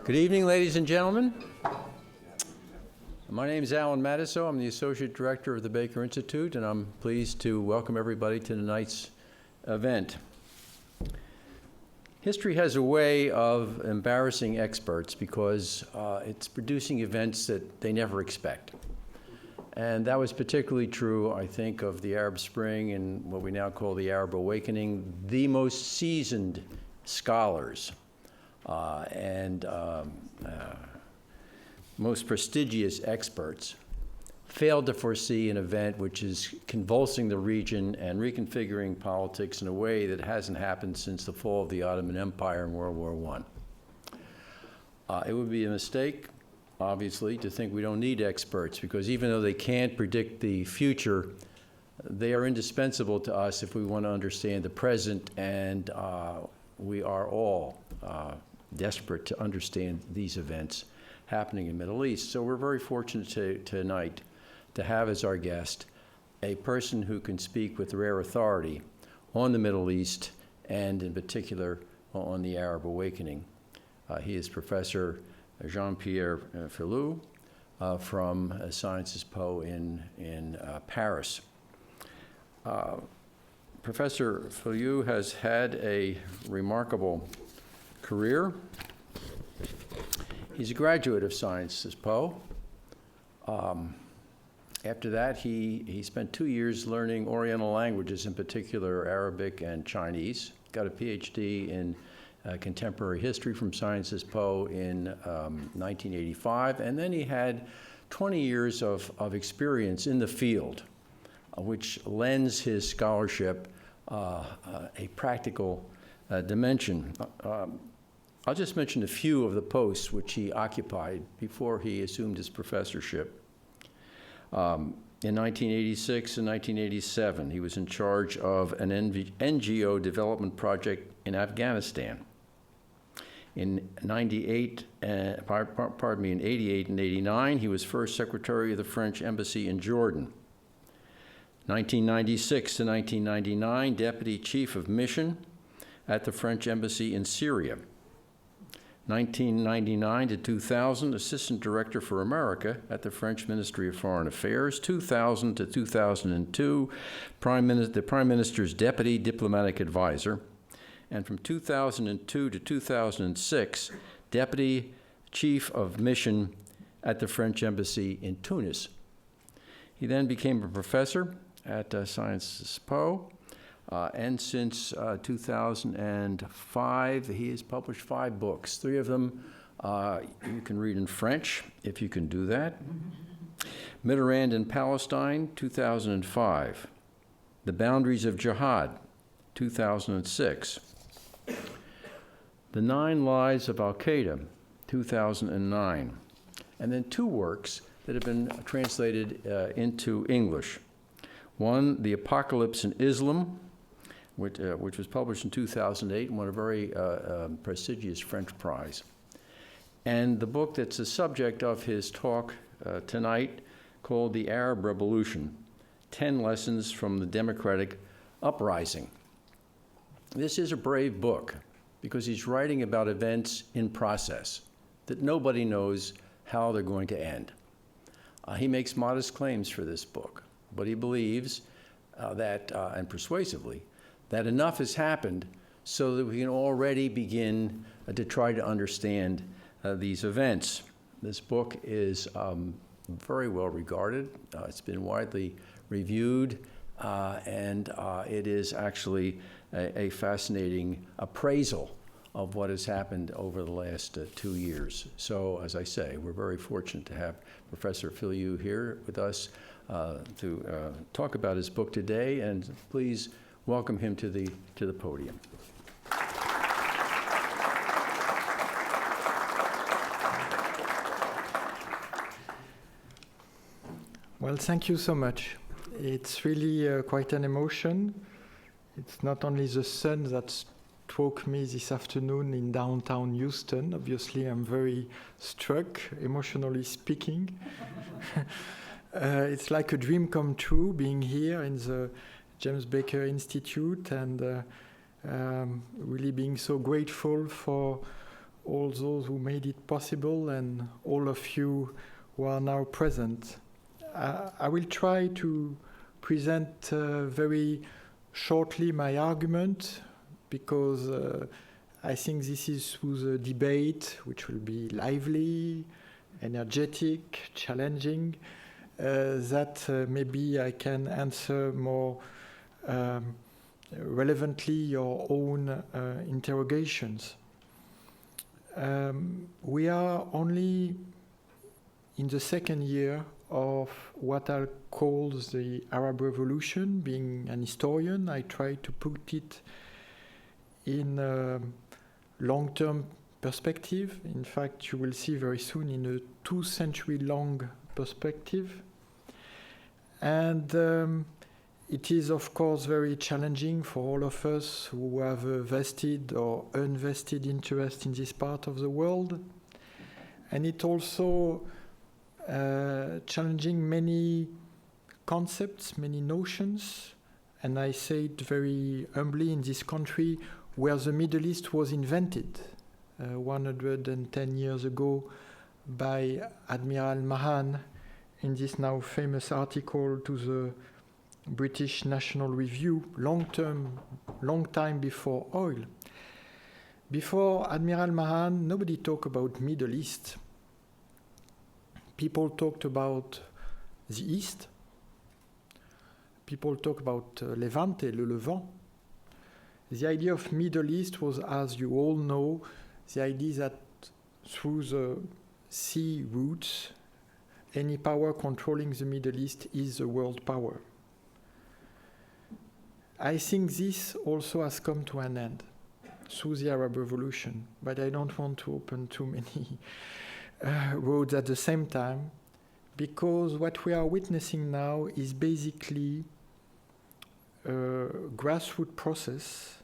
Good evening, ladies and gentlemen. My name is Alan Matiso. I'm the Associate Director of the Baker Institute, and I'm pleased to welcome everybody to tonight's event. History has a way of embarrassing experts because it's producing events that they never expect. And that was particularly true, I think, of the Arab Spring and what we now call the Arab Awakening. The most seasoned scholars and most prestigious experts failed to foresee an event which is convulsing the region and reconfiguring politics in a way that hasn't happened since the fall of the Ottoman Empire in World War I. It would be a mistake, obviously, to think we don't need experts, because even though they can't predict the future, they are indispensable to us if we want to understand the present, and we are all desperate to understand these events happening in the Middle East. So we're very fortunate tonight to have as our guest a person who can speak with rare authority on the Middle East and in particular on the Arab Awakening. He is Professor Jean-Pierre Filiu from Sciences Po in Paris. Professor Filiu has had a remarkable career. He's a graduate of Sciences Po. After that, he spent 2 years learning Oriental languages, in particular Arabic and Chinese. Got a PhD in contemporary history from Sciences Po in 1985, and then he had 20 years of experience in the field, which lends his scholarship a practical dimension. I'll just mention a few of the posts which he occupied before he assumed his professorship. In 1986 and 1987, he was in charge of an NGO development project in Afghanistan. In 88 and 89, he was first secretary of the French embassy in Jordan. 1996 to 1999, deputy chief of mission at the French embassy in Syria. 1999 to 2000, Assistant Director for America at the French Ministry of Foreign Affairs. 2000 to 2002, the Prime Minister's Deputy Diplomatic Advisor. And from 2002 to 2006, Deputy Chief of Mission at the French Embassy in Tunis. He then became a professor at Sciences Po. And since 2005, he has published 5 books. 3 of them you can read in French, if you can do that. Mitterrand in Palestine, 2005. The Boundaries of Jihad, 2006. The 9 Lies of Al-Qaeda, 2009. And then 2 works that have been translated into English. One, The Apocalypse in Islam, which was published in 2008 and won a very prestigious French prize. And the book that's the subject of his talk tonight, called The Arab Revolution, 10 Lessons from the Democratic Uprising. This is a brave book because he's writing about events in process that nobody knows how they're going to end. He makes modest claims for this book, but he believes that, and persuasively, that enough has happened so that we can already begin to try to understand these events. This book is very well regarded. It's been widely reviewed, and it is actually a fascinating appraisal of what has happened over the last 2 years. So, as I say, we're very fortunate to have Professor Filiu here with us to talk about his book today, and please welcome him to the podium. Well, thank you so much. It's really quite an emotion. It's not only the sun that struck me this afternoon in downtown Houston. Obviously, I'm very struck, emotionally speaking. It's like a dream come true being here in the James Baker Institute and really being so grateful for all those who made it possible, and all of you who are now present. I will try to present very shortly my argument, because I think this is through the debate, which will be lively, energetic, challenging, that maybe I can answer more relevantly your own interrogations. We are only in the second year of what I'll call the Arab Revolution. Being an historian, I try to put it in a long-term perspective. In fact, you will see very soon in a 2-century-long perspective. And it is, of course, very challenging for all of us who have a vested or unvested interest in this part of the world. And it also challenging many concepts, many notions. And I say it very humbly, in this country where the Middle East was invented 110 years ago by Admiral Mahan in this now famous article to the British National Review, long time before oil. Before Admiral Mahan, nobody talked about Middle East. People talked about the East. People talk about Levante, le Levant. The idea of Middle East was, as you all know, the idea that through the sea routes, any power controlling the Middle East is the world power. I think this also has come to an end through the Arab Revolution, but I don't want to open too many roads at the same time, because what we are witnessing now is basically a grassroots process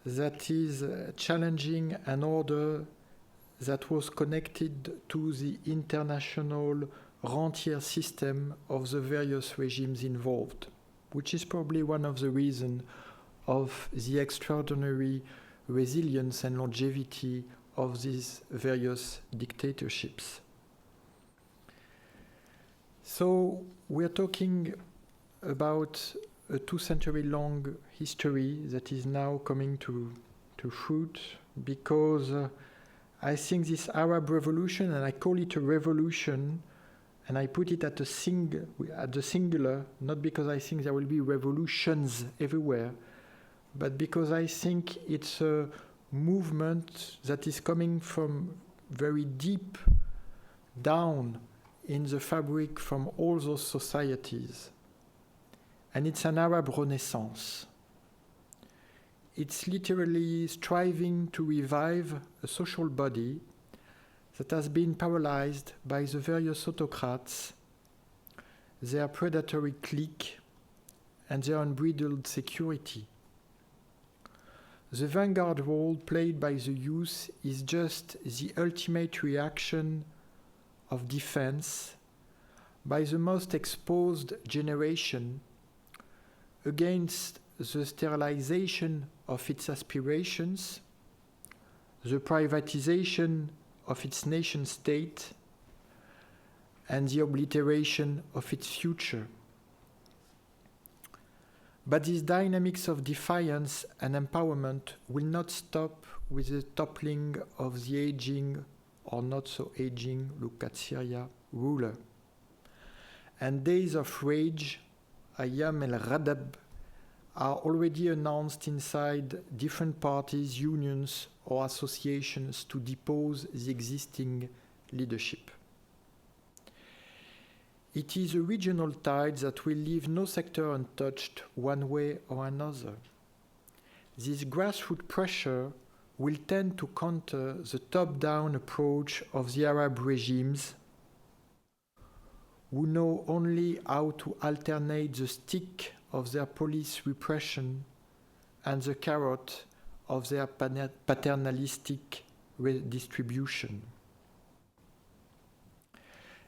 that is challenging an order that was connected to the international rentier system of the various regimes involved, which is probably one of the reasons of the extraordinary resilience and longevity of these various dictatorships. So we're talking about a 2-century-long history that is now coming to fruit, because I think this Arab Revolution, and I call it a revolution, and I put it at the singular, not because I think there will be revolutions everywhere, but because I think it's a movement that is coming from very deep down in the fabric from all those societies. And it's an Arab Renaissance. It's literally striving to revive a social body that has been paralyzed by the various autocrats, their predatory clique, and their unbridled security. The vanguard role played by the youth is just the ultimate reaction of defense by the most exposed generation against the sterilization of its aspirations, the privatization of its nation state, and the obliteration of its future. But these dynamics of defiance and empowerment will not stop with the toppling of the aging or not so aging, look at Syria, ruler. And days of rage, Ayyam el-Radab, are already announced inside different parties, unions, or associations to depose the existing leadership. It is a regional tide that will leave no sector untouched one way or another. This grassroots pressure will tend to counter the top-down approach of the Arab regimes, who know only how to alternate the stick of their police repression and the carrot of their paternalistic redistribution.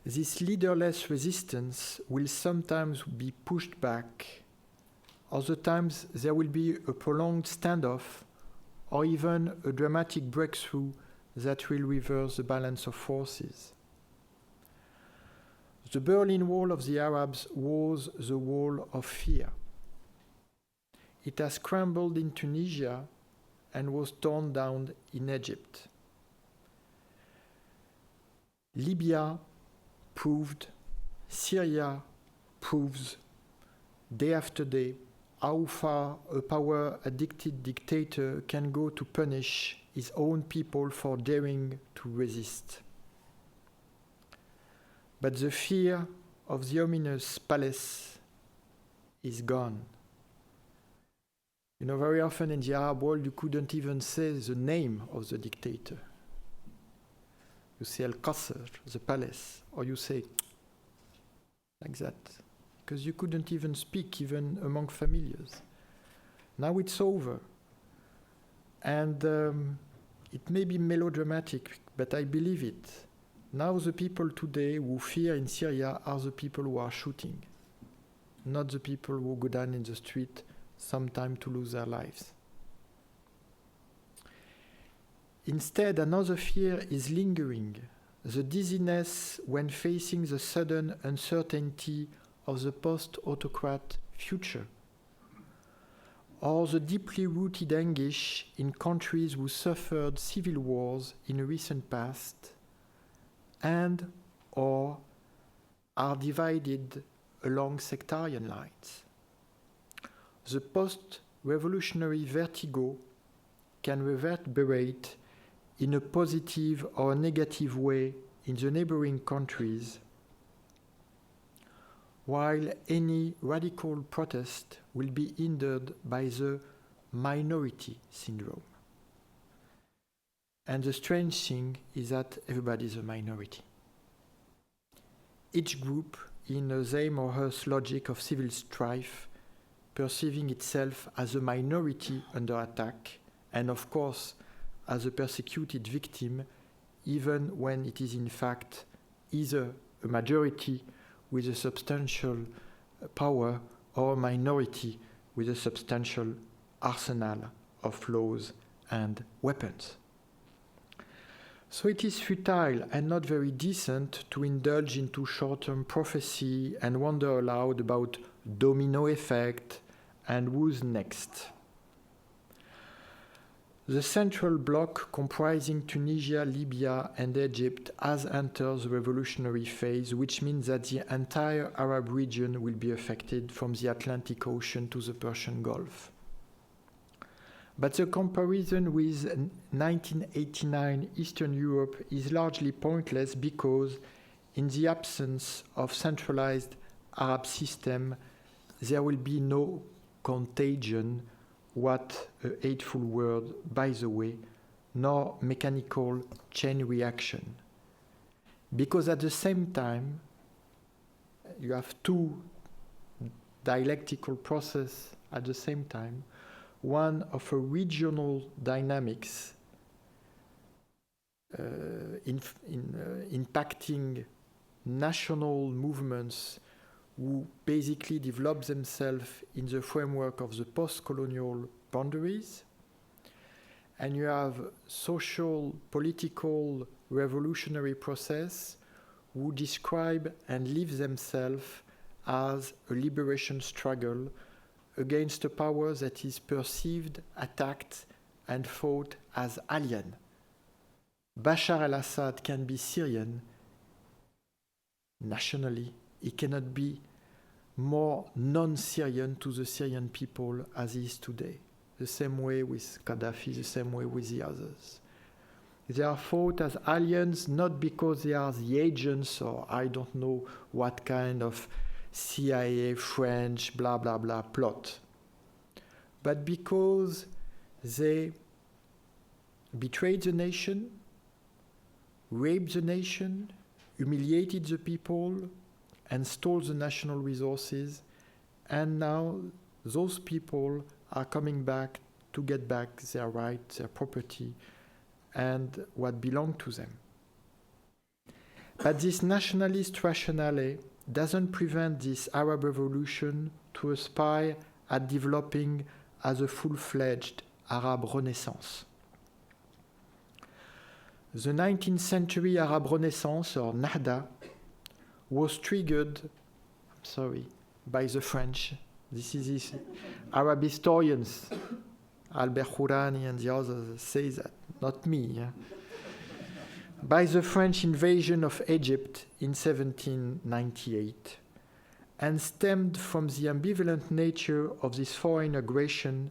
This leaderless resistance will sometimes be pushed back, other times there will be a prolonged standoff or even a dramatic breakthrough that will reverse the balance of forces. The Berlin Wall of the Arabs was the wall of fear. It has crumbled in Tunisia and was torn down in Egypt. Libya proved, Syria proves, day after day, how far a power-addicted dictator can go to punish his own people for daring to resist. But the fear of the ominous palace is gone. You know, very often in the Arab world, you couldn't even say the name of the dictator. You say Al-Qasr, the palace, or you say like that, because you couldn't even speak, even among familiars. Now it's over. And it may be melodramatic, but I believe it. Now the people today who fear in Syria are the people who are shooting, not the people who go down in the street sometime to lose their lives. Instead, another fear is lingering, the dizziness when facing the sudden uncertainty of the post-autocrat future, or the deeply rooted anguish in countries who suffered civil wars in the recent past and or are divided along sectarian lines. The post-revolutionary vertigo can reverberate in a positive or negative way in the neighboring countries, while any radical protest will be hindered by the minority syndrome. And the strange thing is that everybody is a minority. Each group, in a them or hers logic of civil strife, perceiving itself as a minority under attack, and of course as a persecuted victim, even when it is in fact either a majority with a substantial power or a minority with a substantial arsenal of laws and weapons. So it is futile and not very decent to indulge into short-term prophecy and wonder aloud about domino effect and who's next. The central bloc comprising Tunisia, Libya, and Egypt has entered the revolutionary phase, which means that the entire Arab region will be affected from the Atlantic Ocean to the Persian Gulf. But the comparison with 1989 Eastern Europe is largely pointless because, in the absence of centralized Arab system, there will be no contagion. What a hateful word, by the way, nor mechanical chain reaction. Because at the same time, you have two dialectical processes at the same time, one of a regional dynamics impacting national movements who basically develop themselves in the framework of the post-colonial boundaries. And you have social, political, revolutionary process who describe and live themselves as a liberation struggle against a power that is perceived, attacked, and fought as alien. Bashar al-Assad can be Syrian nationally. He cannot be more non-Syrian to the Syrian people as he is today. The same way with Gaddafi, the same way with the others. They are fought as aliens not because they are the agents or I don't know what kind of CIA, French, blah, blah, blah plot, but because they betrayed the nation, raped the nation, humiliated the people, and stole the national resources, and now those people are coming back to get back their rights, their property, and what belonged to them. But this nationalist rationale doesn't prevent this Arab revolution to aspire at developing as a full-fledged Arab Renaissance. The 19th century Arab Renaissance, or Nahda, was triggered, by the French. This is Arab historians, Albert Hourani and the others say that, not me. Yeah? By the French invasion of Egypt in 1798, and stemmed from the ambivalent nature of this foreign aggression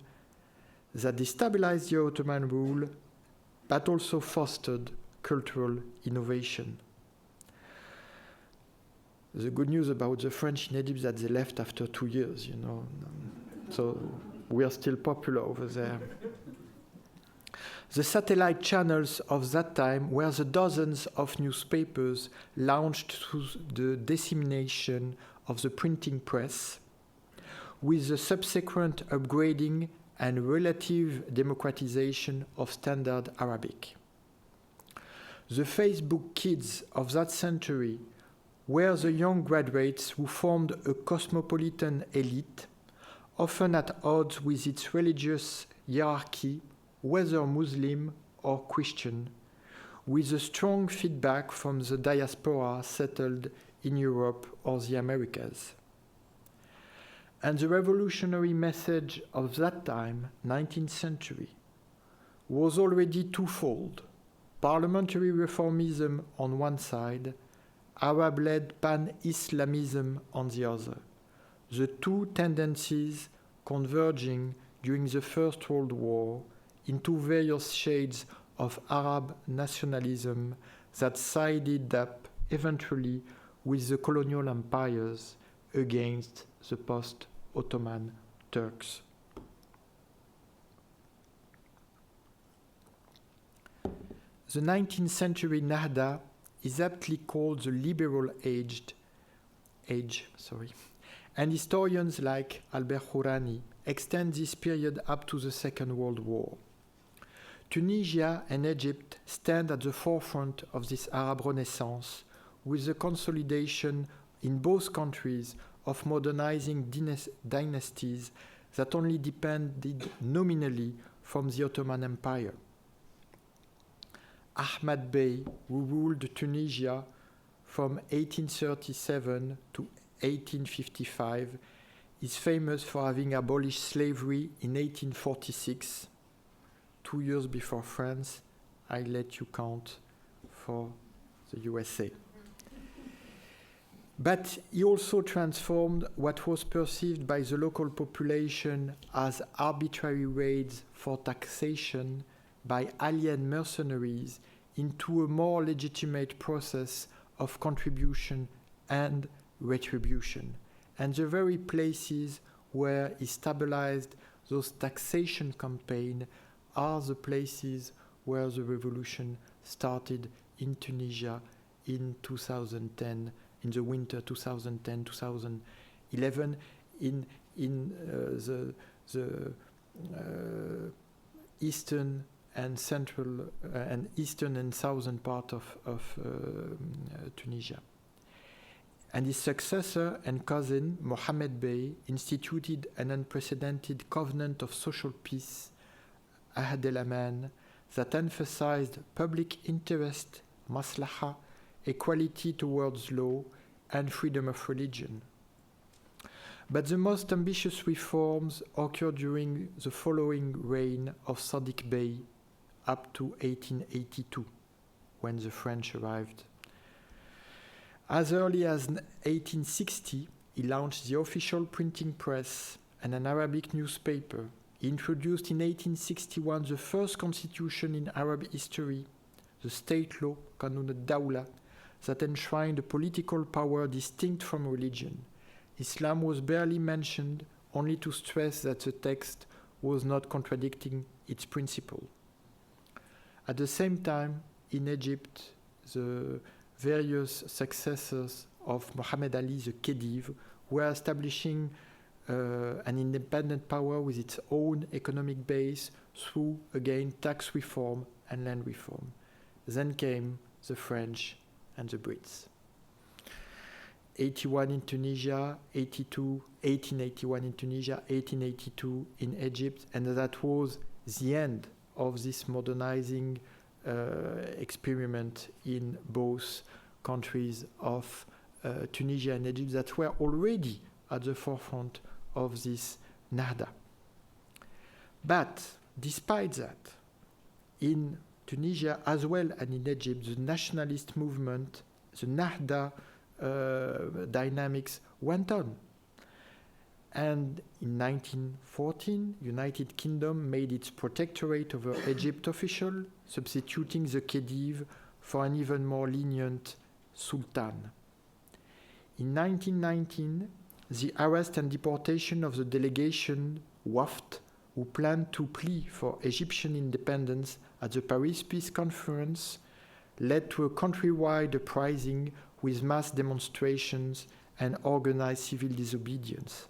that destabilized the Ottoman rule, but also fostered cultural innovation. The good news about the French in Egypt is that they left after 2 years, so we are still popular over there. The satellite channels of that time were the dozens of newspapers launched through the dissemination of the printing press, with the subsequent upgrading and relative democratization of standard Arabic. The Facebook kids of that century were the young graduates who formed a cosmopolitan elite, often at odds with its religious hierarchy, whether Muslim or Christian, with a strong feedback from the diaspora settled in Europe or the Americas. And the revolutionary message of that time, 19th century, was already twofold: parliamentary reformism on one side, Arab-led pan-Islamism on the other, the two tendencies converging during the First World War into various shades of Arab nationalism that sided up eventually with the colonial empires against the post-Ottoman Turks. The 19th century Nahda is aptly called the liberal age, and historians like Albert Hourani extend this period up to the Second World War. Tunisia and Egypt stand at the forefront of this Arab Renaissance, with the consolidation in both countries of modernizing dynasties that only depended nominally from the Ottoman Empire. Ahmad Bey, who ruled Tunisia from 1837 to 1855, is famous for having abolished slavery in 1846, 2 years before France. I let you count for the USA. But he also transformed what was perceived by the local population as arbitrary raids for taxation by alien mercenaries into a more legitimate process of contribution and retribution. And the very places where he stabilized those taxation campaigns are the places where the revolution started in Tunisia in 2010, in the winter 2010-2011, in the eastern and central and eastern and southern part of Tunisia. And his successor and cousin, Mohammed Bey, instituted an unprecedented covenant of social peace, Ahd el-Aman, that emphasized public interest, maslaha, equality towards law, and freedom of religion. But the most ambitious reforms occurred during the following reign of Sadiq Bey, up to 1882, when the French arrived. As early as 1860, he launched the official printing press and an Arabic newspaper. He introduced in 1861 the first constitution in Arab history, the state law, Qanun al-Dawla, that enshrined a political power distinct from religion. Islam was barely mentioned, only to stress that the text was not contradicting its principle. At the same time, in Egypt, the various successors of Muhammad Ali, the Khedive, were establishing an independent power with its own economic base through, again, tax reform and land reform. Then came the French and the Brits. 81 in Tunisia, 1881 in Tunisia, 1882 in Egypt, and that was the end of this modernizing experiment in both countries of Tunisia and Egypt that were already at the forefront of this Nahda. But despite that, in Tunisia as well and in Egypt, the nationalist movement, the Nahda dynamics went on. And in 1914, United Kingdom made its protectorate over Egypt official, substituting the Khedive for an even more lenient sultan. In 1919, the arrest and deportation of the delegation Waft, who planned to plea for Egyptian independence at the Paris Peace Conference, led to a countrywide uprising with mass demonstrations and organized civil disobedience.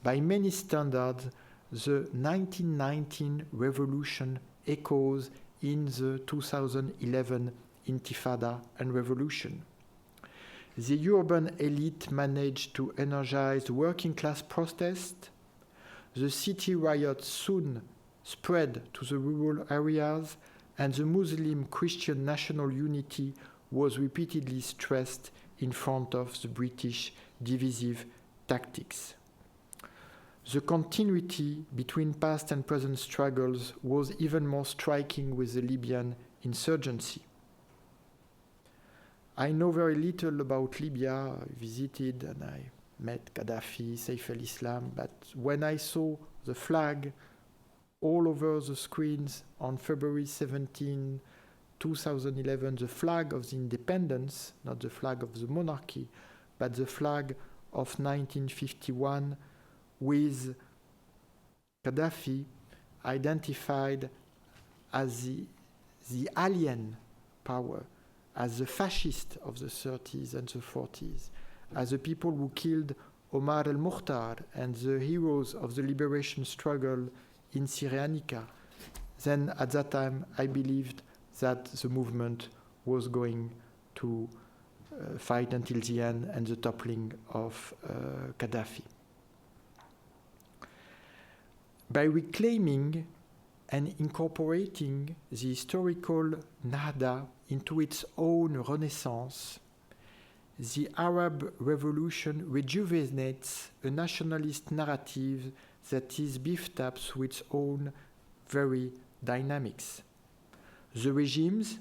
By many standards, the 1919 revolution echoes in the 2011 Intifada and revolution. The urban elite managed to energize working-class protest. The city riots soon spread to the rural areas, and the Muslim-Christian national unity was repeatedly stressed in front of the British divisive tactics. The continuity between past and present struggles was even more striking with the Libyan insurgency. I know very little about Libya. I visited and I met Gaddafi, Saif al-Islam, but when I saw the flag all over the screens on February 17, 2011, the flag of the independence, not the flag of the monarchy, but the flag of 1951, with Gaddafi identified as the alien power, as the fascist of the 30s and the 40s, as the people who killed Omar el-Mukhtar and the heroes of the liberation struggle in Syrianica, then at that time I believed that the movement was going to fight until the end and the toppling of Gaddafi. By reclaiming and incorporating the historical Nahda into its own renaissance, the Arab Revolution rejuvenates a nationalist narrative that is beefed up through its own very dynamics. The regimes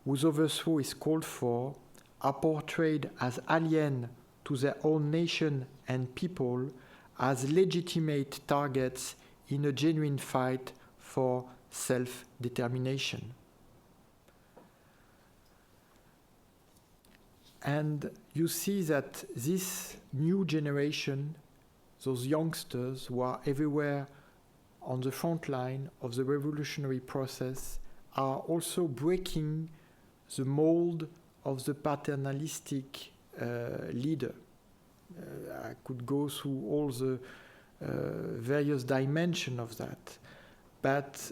whose overthrow is called for are portrayed as alien to their own nation and people, as legitimate targets in a genuine fight for self-determination. And you see that this new generation, those youngsters who are everywhere on the front line of the revolutionary process, are also breaking the mold of the paternalistic leader. I could go through all the various dimensions of that, but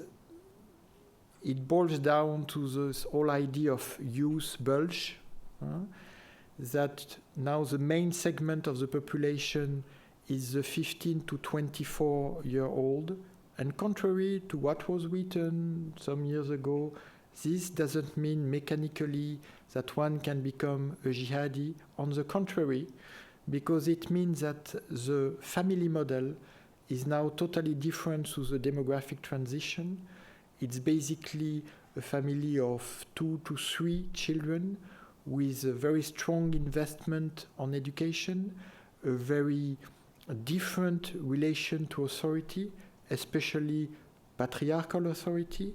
it boils down to this whole idea of youth bulge, that now the main segment of the population is the 15 to 24-year-old, and contrary to what was written some years ago, this doesn't mean mechanically that one can become a jihadi. On the contrary, because it means that the family model is now totally different to the demographic transition. It's basically a family of 2 to 3 children with a very strong investment on education, a very different relation to authority, especially patriarchal authority,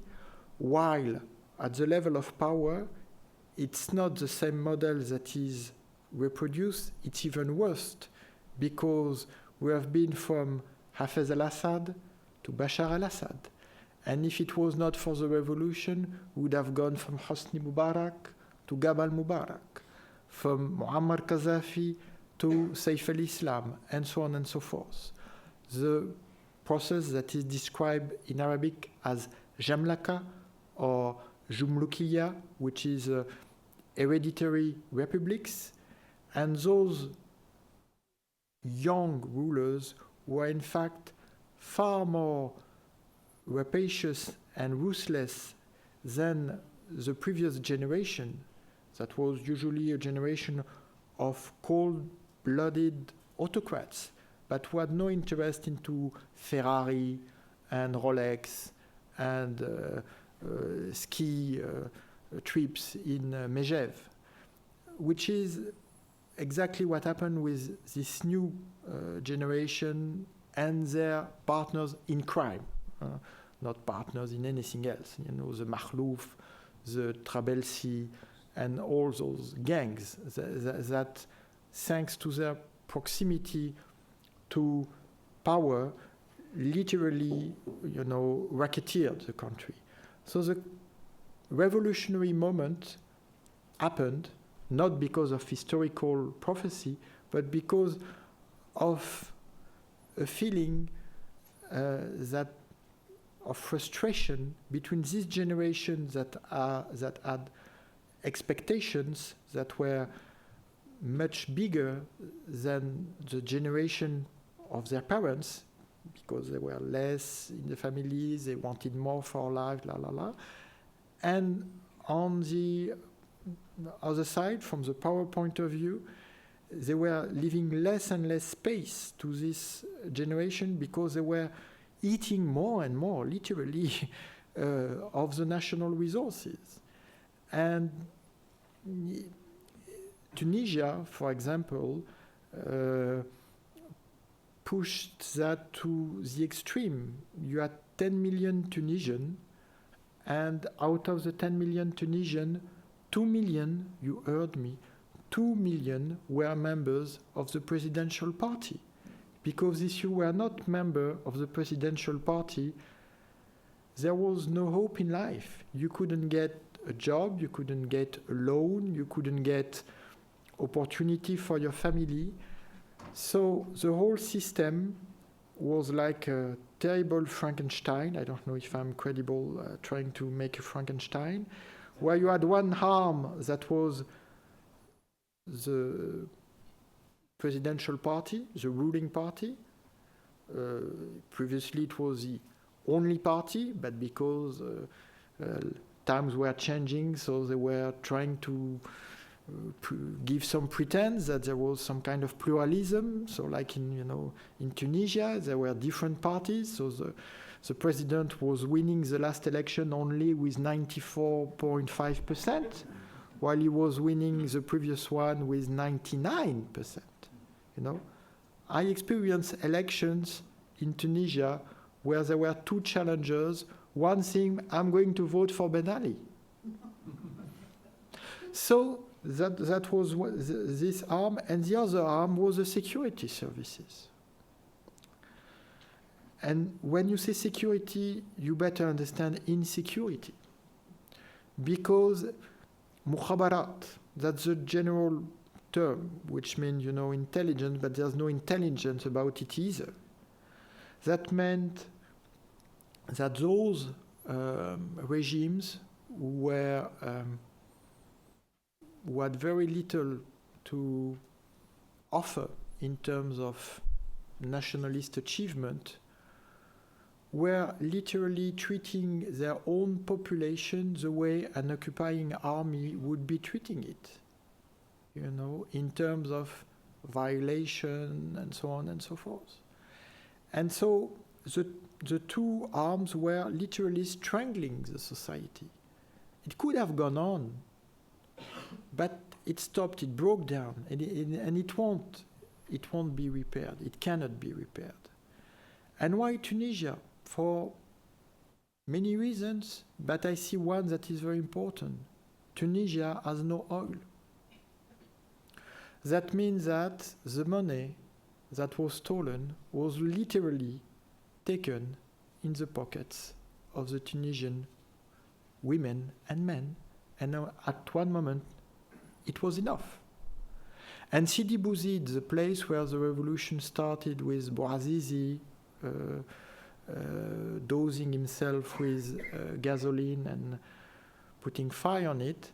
while at the level of power, it's not the same model that is reproduced, it's even worse, because we have been from Hafez al-Assad to Bashar al-Assad. And if it was not for the revolution, we would have gone from Hosni Mubarak to Gabal Mubarak, from Muammar Gaddafi to Saif al-Islam, and so on and so forth. The process that is described in Arabic as Jamlaka or Jumlukiya, which is hereditary republics, and those young rulers were in fact far more rapacious and ruthless than the previous generation, that was usually a generation of cold-blooded autocrats, but who had no interest into Ferrari and Rolex and ski trips in Megève, which is exactly what happened with this new generation and their partners in crime, not partners in anything else. You know, the Makhlouf, the Trabelsi, and all those gangs that thanks to their proximity to power, literally, you know, racketeered the country. So the revolutionary moment happened not because of historical prophecy, but because of a feeling that of frustration between this generation that had expectations that were much bigger than the generation of their parents, because they were less in the families, they wanted more for life, la la la. And on the other side, from the power point of view, they were leaving less and less space to this generation because they were eating more and more, literally, of the national resources. And Tunisia, for example, pushed that to the extreme. You had 10 million Tunisian, and out of the 10 million Tunisian, 2 million, you heard me, 2 million were members of the presidential party. Because if you were not member of the presidential party, there was no hope in life. You couldn't get a job, you couldn't get a loan, you couldn't get opportunity for your family. So the whole system was like a terrible Frankenstein. I don't know if I'm credible trying to make a Frankenstein, where you had one arm that was the presidential party, the ruling party. Previously it was the only party, but because times were changing, so they were trying to give some pretense that there was some kind of pluralism. So like in Tunisia, there were different parties. So the president was winning the last election only with 94.5%, while he was winning the previous one with 99%. You know, I experienced elections in Tunisia where there were two challengers. One saying, "I'm going to vote for Ben Ali." So that was this arm, and the other arm was the security services. And when you say security, you better understand insecurity, because mukhabarat, that's the general term, which means, intelligence, but there's no intelligence about it either. That meant that those regimes who had very little to offer in terms of nationalist achievement were literally treating their own population the way an occupying army would be treating it, in terms of violation and so on and so forth. And so the two arms were literally strangling the society. It could have gone on, but it stopped, it broke down, and it won't be repaired. It cannot be repaired. And why Tunisia? For many reasons, but I see one that is very important. Tunisia has no oil. That means that the money that was stolen was literally taken in the pockets of the Tunisian women and men, and at one moment it was enough. And Sidi Bouzid, the place where the revolution started with Bouazizi dosing himself with gasoline and putting fire on it,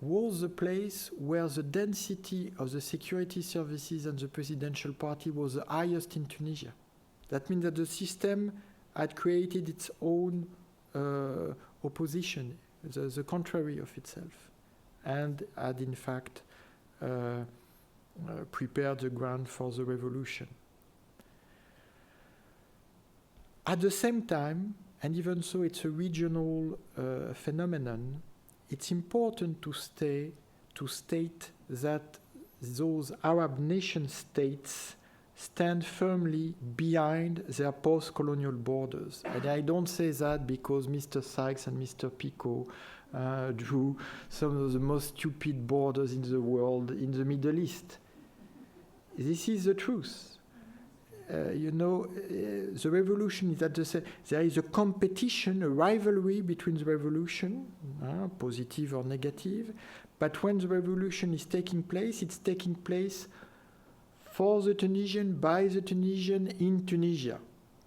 was the place where the density of the security services and the presidential party was the highest in Tunisia. That means that the system had created its own opposition, the contrary of itself, and had in fact prepared the ground for the revolution. At the same time, and even so it's a regional phenomenon, it's important to state that those Arab nation states stand firmly behind their post-colonial borders. And I don't say that because Mr. Sykes and Mr. Picot drew some of the most stupid borders in the world in the Middle East. This is the truth. The revolution is at the same. There is a competition, a rivalry between the revolution, positive or negative. But when the revolution is taking place, it's taking place for the Tunisian, by the Tunisian, in Tunisia,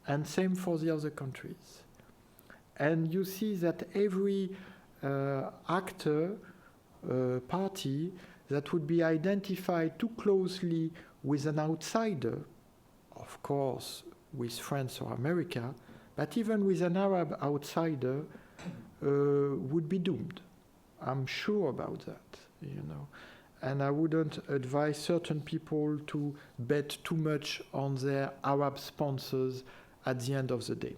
and same for the other countries. And you see that every actor, party that would be identified too closely with an outsider, of course, with France or America, but even with an Arab outsider, would be doomed. I'm sure about that, And I wouldn't advise certain people to bet too much on their Arab sponsors at the end of the day,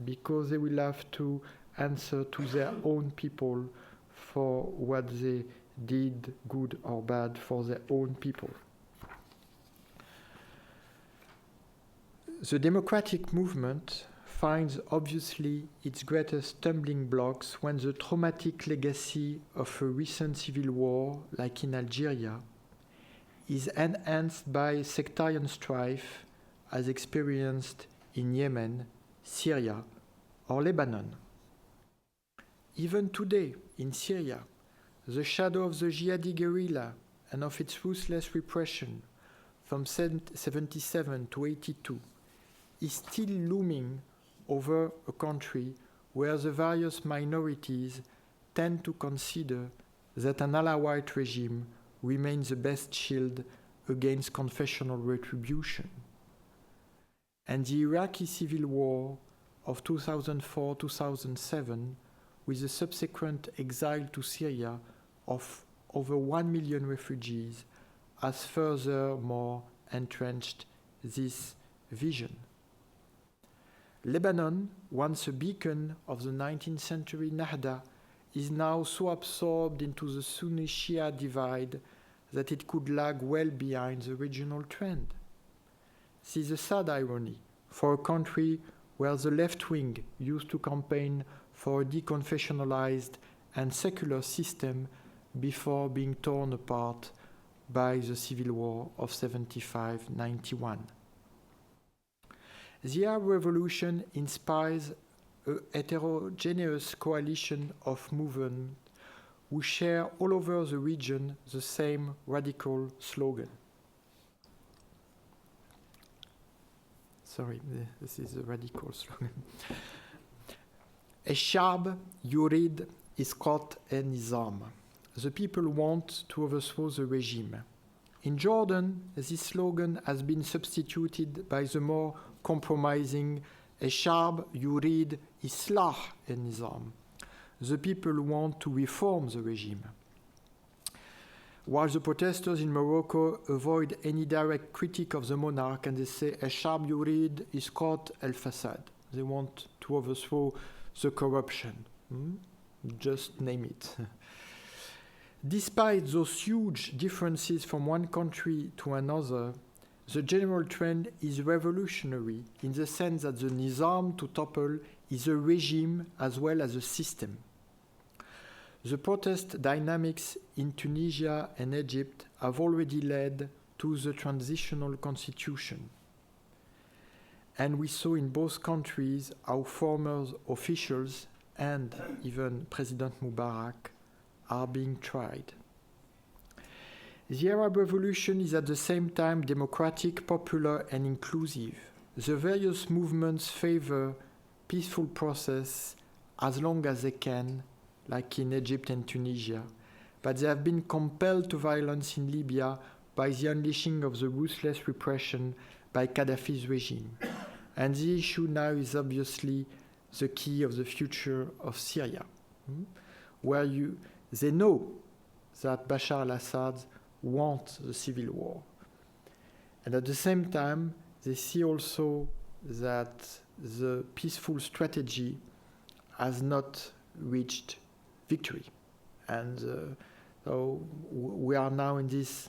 because they will have to answer to their own people for what they did, good or bad, for their own people. The democratic movement finds obviously its greatest stumbling blocks when the traumatic legacy of a recent civil war, like in Algeria, is enhanced by sectarian strife as experienced in Yemen, Syria, or Lebanon. Even today, in Syria, the shadow of the jihadi guerrilla and of its ruthless repression from 77 to 82 is still looming over a country where the various minorities tend to consider that an Alawite regime remains the best shield against confessional retribution. And the Iraqi civil war of 2004-2007, with the subsequent exile to Syria of over 1 million refugees, has furthermore entrenched this vision. Lebanon, once a beacon of the 19th century Nahda, is now so absorbed into the Sunni-Shia divide that it could lag well behind the regional trend. This is a sad irony for a country where the left wing used to campaign for a deconfessionalized and secular system before being torn apart by the civil war of 75-91. The Arab Revolution inspires a heterogeneous coalition of movements who share all over the region the same radical slogan. Sorry, this is a radical slogan. الشعب يريد إسقاط النظام. The people want to overthrow the regime. In Jordan, this slogan has been substituted by the more compromising الشعب يريد إصلاح النظام. The people want to reform the regime. While the protesters in Morocco avoid any direct critique of the monarch and they say الشعب يريد إسقاط الفساد. They want to overthrow the corruption. Just name it. Despite those huge differences from one country to another, the general trend is revolutionary in the sense that the nizam to topple is a regime as well as a system. The protest dynamics in Tunisia and Egypt have already led to the transitional constitution. And we saw in both countries how former officials and even President Mubarak are being tried. The Arab Revolution is at the same time democratic, popular, and inclusive. The various movements favor peaceful process as long as they can, like in Egypt and Tunisia, but they have been compelled to violence in Libya by the unleashing of the ruthless repression by Gaddafi's regime. And the issue now is obviously the key of the future of Syria, where they know that Bashar al-Assad wants the civil war. And at the same time, they see also that the peaceful strategy has not reached victory. And so we are now in this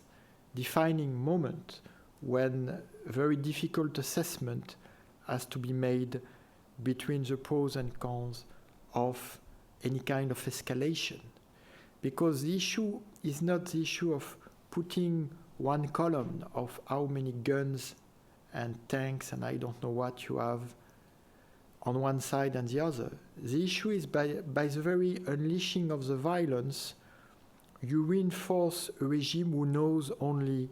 defining moment when a very difficult assessment has to be made between the pros and cons of any kind of escalation. Because the issue is not the issue of putting one column of how many guns and tanks and I don't know what you have on one side and the other. The issue is by the very unleashing of the violence, you reinforce a regime who knows only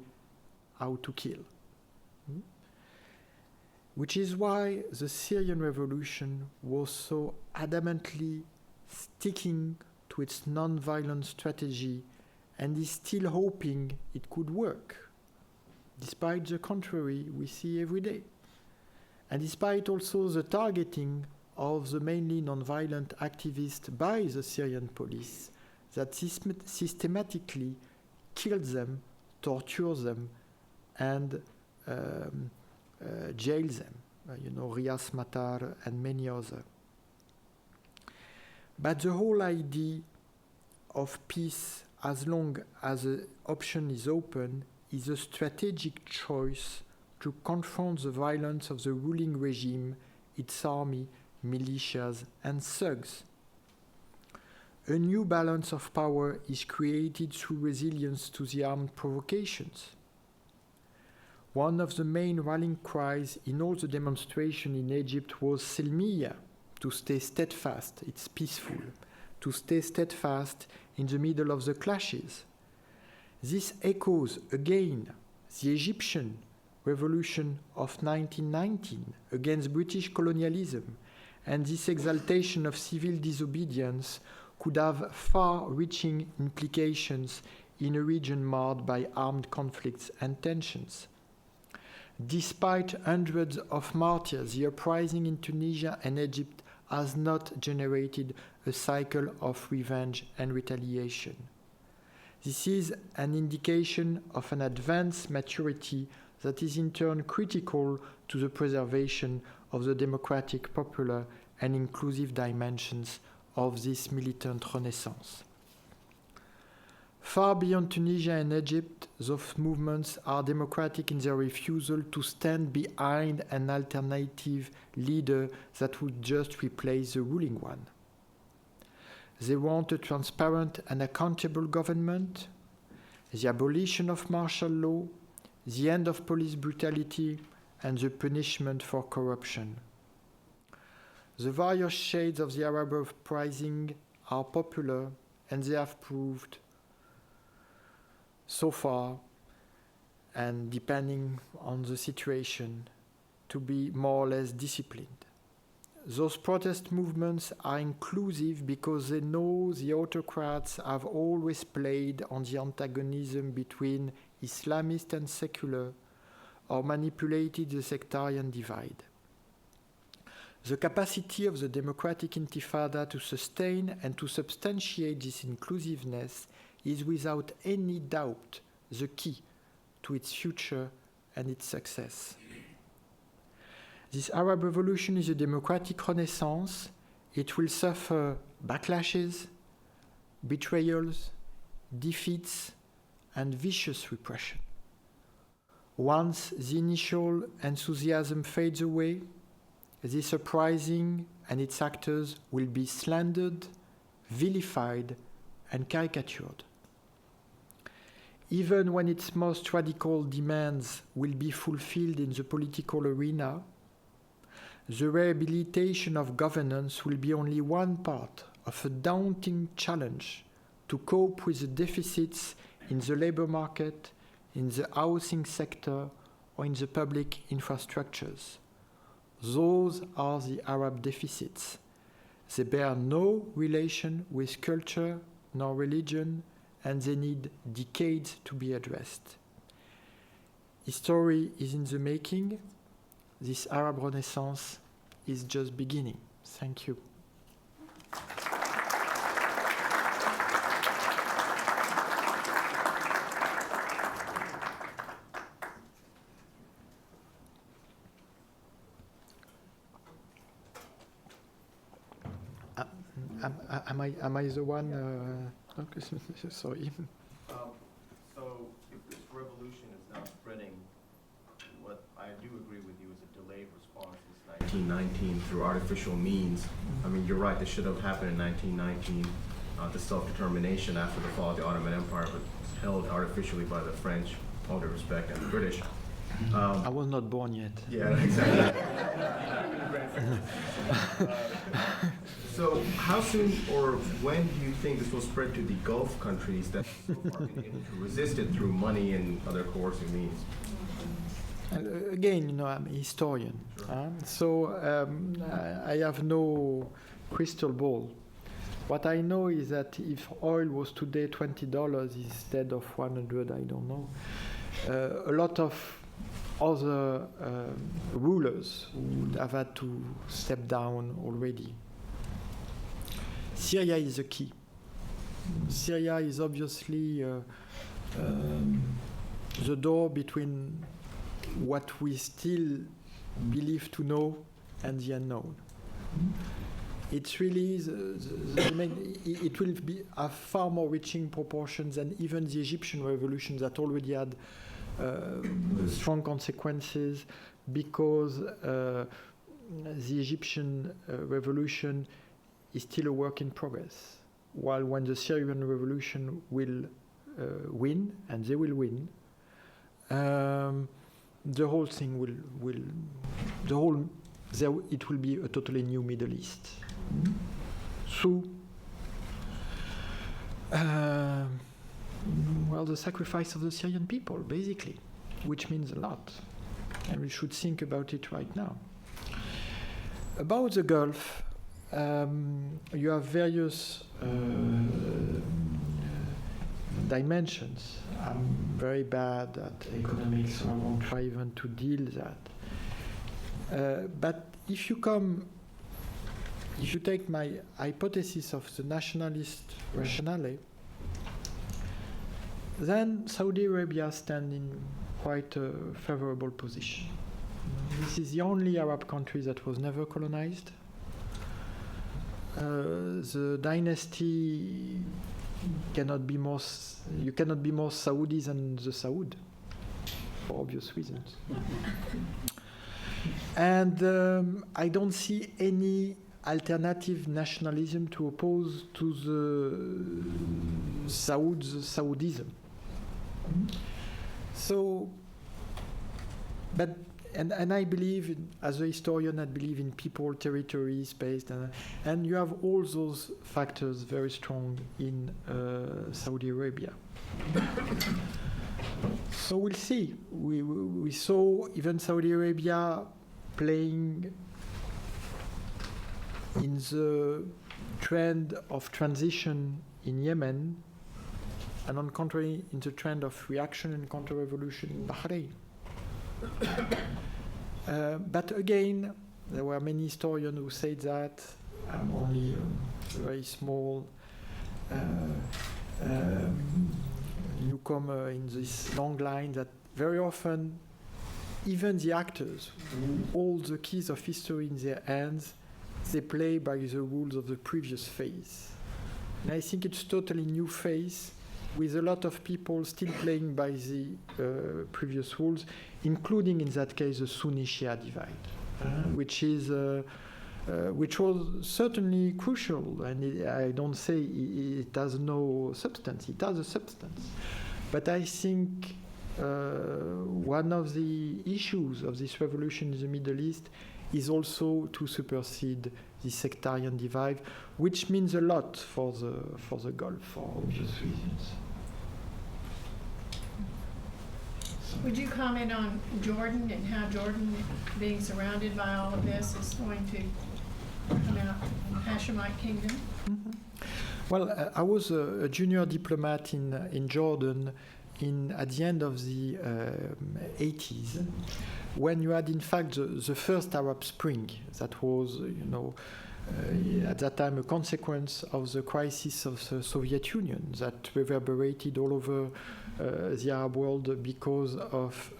how to kill. Which is why the Syrian revolution was so adamantly sticking to its non-violent strategy and is still hoping it could work, despite the contrary we see every day. And despite also the targeting of the mainly non-violent activists by the Syrian police that systematically kills them, tortures them, and jails them, Rias Matar and many others. But the whole idea of peace, as long as the option is open, is a strategic choice to confront the violence of the ruling regime, its army, militias, and thugs. A new balance of power is created through resilience to the armed provocations. One of the main rallying cries in all the demonstration in Egypt was Selmiya, to stay steadfast, it's peaceful, to stay steadfast in the middle of the clashes. This echoes again the Egyptian revolution of 1919 against British colonialism, and this exaltation of civil disobedience could have far-reaching implications in a region marred by armed conflicts and tensions. Despite hundreds of martyrs, the uprising in Tunisia and Egypt has not generated a cycle of revenge and retaliation. This is an indication of an advanced maturity that is in turn critical to the preservation of the democratic, popular, and inclusive dimensions of this militant renaissance. Far beyond Tunisia and Egypt, those movements are democratic in their refusal to stand behind an alternative leader that would just replace the ruling one. They want a transparent and accountable government, the abolition of martial law, the end of police brutality, and the punishment for corruption. The various shades of the Arab uprising are popular, and they have proved so far, and depending on the situation, to be more or less disciplined. Those protest movements are inclusive because they know the autocrats have always played on the antagonism between Islamist and secular, or manipulated the sectarian divide. The capacity of the democratic intifada to sustain and to substantiate this inclusiveness is without any doubt the key to its future and its success. This Arab revolution is a democratic renaissance. It will suffer backlashes, betrayals, defeats, and vicious repression. Once the initial enthusiasm fades away, this uprising and its actors will be slandered, vilified, and caricatured. Even when its most radical demands will be fulfilled in the political arena, the rehabilitation of governance will be only one part of a daunting challenge to cope with the deficits in the labor market, in the housing sector, or in the public infrastructures. Those are the Arab deficits. They bear no relation with culture nor religion, and they need decades to be addressed. History is in the making. This Arab Renaissance is just beginning. Thank you. Am I the one? Okay, sorry. So if this revolution is now spreading, what I do agree with you is a delayed response since 1919 through artificial means. I mean, you're right, this should have happened in 1919. The self-determination after the fall of the Ottoman Empire was held artificially by the French, all due respect, and the British. I was not born yet. Yeah, exactly. So how soon or when do you think this will spread to the Gulf countries that so far been able to resist it through money and other coercive means? Again, I'm a historian, Sure. So I have no crystal ball. What I know is that if oil was today $20 instead of 100, I don't know, a lot of other rulers would have had to step down already. Syria is the key. Syria is obviously the door between what we still believe to know and the unknown. It's really it will have far more reaching proportions than even the Egyptian revolution that already had strong consequences, because the Egyptian revolution is still a work in progress. While when the Syrian revolution will win, and they will win, the whole thing it will be a totally new Middle East. So, the sacrifice of the Syrian people, basically, which means a lot, and we should think about it right now. About the Gulf, you have various dimensions. I'm very bad at economics, so I won't try even to deal that. But if you take my hypothesis of the nationalist rationale, then Saudi Arabia stands in quite a favorable position. This is the only Arab country that was never colonized. The dynasty cannot be more. You cannot be more Saudi than the Saud, for obvious reasons. And I don't see any alternative nationalism to oppose to the Saudism. So, but and I believe, as a historian, I believe in people, territory, space, and you have all those factors very strong in Saudi Arabia. So we'll see. We saw even Saudi Arabia playing in the trend of transition in Yemen, and on contrary, in the trend of reaction and counter-revolution in Bahrain. But again, there were many historians who said that. I'm only a very small newcomer in this long line, that very often even the actors who hold the keys of history in their hands, they play by the rules of the previous phase. And I think it's a totally new phase, with a lot of people still playing by the previous rules, including in that case the Sunni-Shia divide, which was certainly crucial. And I don't say it has no substance; it has a substance. But I think one of the issues of this revolution in the Middle East is also to supersede the sectarian divide, which means a lot for the Gulf, for obvious reasons. Would you comment on Jordan and how Jordan, being surrounded by all of this, is going to come out Hashemite kingdom? Mm-hmm. Well, I was a junior diplomat in Jordan at the end of the 80s, when you had in fact the first Arab Spring that was, at that time a consequence of the crisis of the Soviet Union that reverberated all over the Arab world because of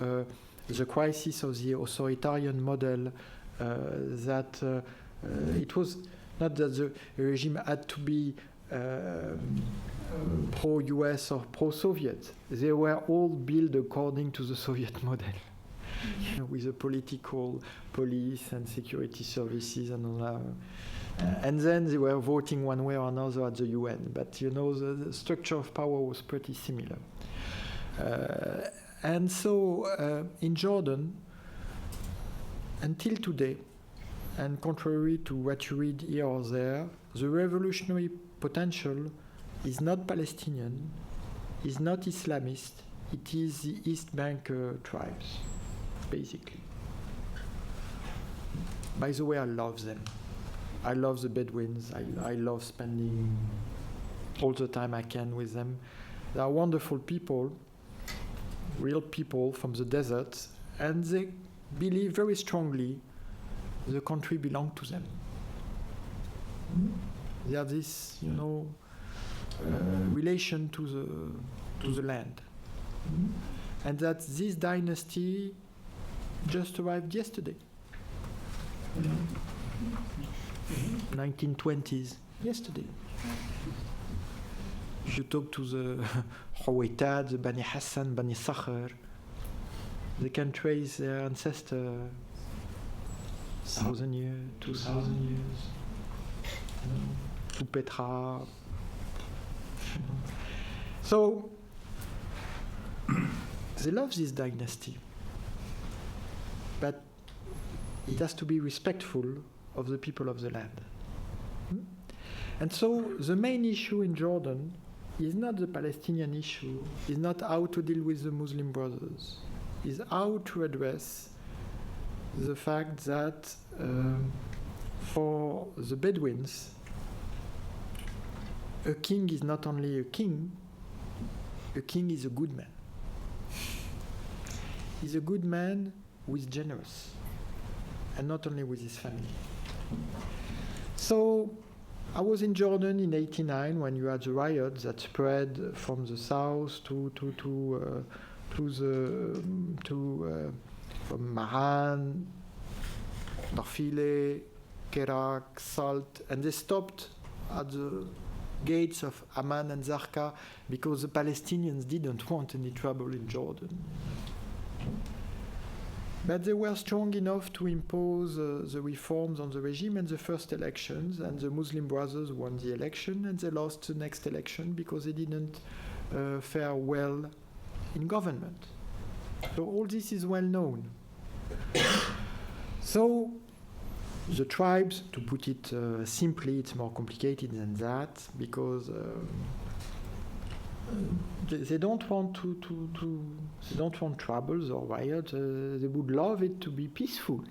the crisis of the authoritarian model that it was not that the regime had to be pro-US or pro-Soviet. They were all built according to the Soviet model, with a political police and security services and all that. And then they were voting one way or another at the UN. But the structure of power was pretty similar. And so in Jordan, until today, and contrary to what you read here or there, the revolutionary potential is not Palestinian, is not Islamist, it is the East Bank tribes, basically. By the way, I love them. I love the Bedouins. I love spending all the time I can with them. They are wonderful people, real people from the desert, and they believe very strongly the country belongs to them. They have this, relation to the land, and that this dynasty just arrived yesterday, 1920s, yesterday. If you talk to the Huwaitad, the Bani Hassan, Bani Sakhar, they can trace their ancestor 1,000 years, 2,000 years, to Petra. So they love this dynasty, but it has to be respectful of the people of the land. And so the main issue in Jordan is not the Palestinian issue, is not how to deal with the Muslim brothers, is how to address the fact that for the Bedouins, a king is not only a king is a good man. He's a good man who is generous, and not only with his family. So I was in Jordan in '89 when you had the riots that spread from the south from Mahan, Darfile, Kerak, Salt, and they stopped at the gates of Amman and Zarqa because the Palestinians didn't want any trouble in Jordan. But they were strong enough to impose the reforms on the regime and the first elections, and the Muslim Brothers won the election, and they lost the next election because they didn't fare well in government. So all this is well known. So the tribes, to put it simply, it's more complicated than that, because they don't want they don't want troubles or riots. They would love it to be peaceful.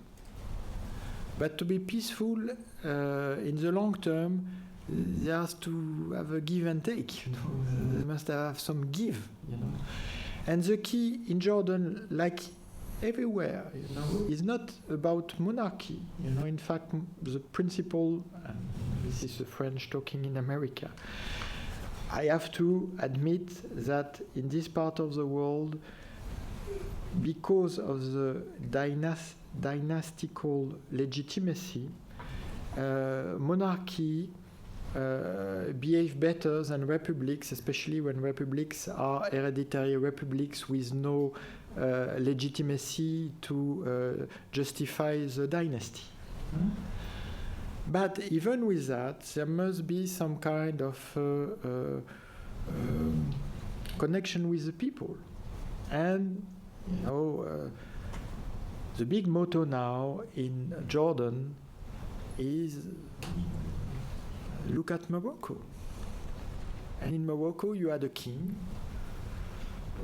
But to be peaceful in the long term, they have to have a give and take. They must have some give. And the key in Jordan, like everywhere, is not about monarchy. In fact, the principle, and this is the French talking in America, I have to admit that in this part of the world, because of the dynastical legitimacy, monarchy behave better than republics, especially when republics are hereditary republics with no legitimacy to justify the dynasty. But even with that, there must be some kind of connection with the people. And, the big motto now in Jordan is look at Morocco. And in Morocco, you had a king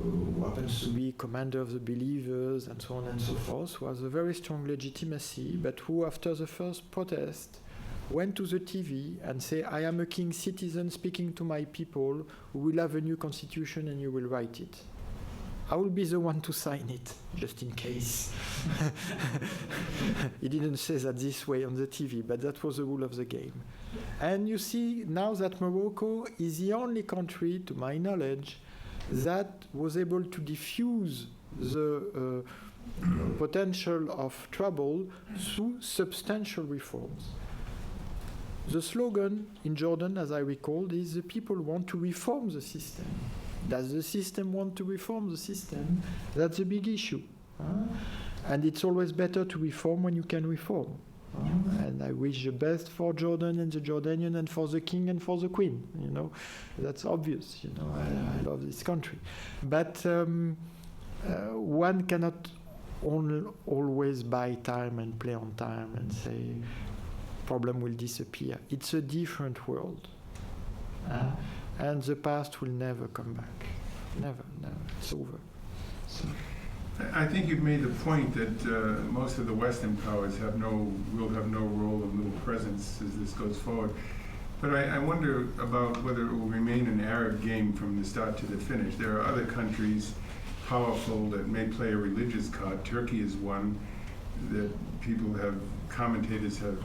who happens to be commander of the believers and so on and so forth, who has a very strong legitimacy, but who, after the first protest, went to the TV and said, I am a king citizen speaking to my people who will have a new constitution and you will write it. I will be the one to sign it, just in case. He didn't say that this way on the TV, but that was the rule of the game. And you see now that Morocco is the only country, to my knowledge, that was able to diffuse the potential of trouble through substantial reforms. The slogan in Jordan, as I recalled, is the people want to reform the system. Does the system want to reform the system? That's a big issue. And it's always better to reform when you can reform. And I wish the best for Jordan and the Jordanian and for the king and for the queen. You know, that's obvious. You know, I love this country. But one cannot always buy time and play on time and say problem will disappear. It's a different world. And the past will never come back. Never. It's over. So. I think you've made the point that most of the Western powers will have no role and little presence as this goes forward. But I wonder about whether it will remain an Arab game from the start to the finish. There are other countries powerful that may play a religious card. Turkey is one that commentators have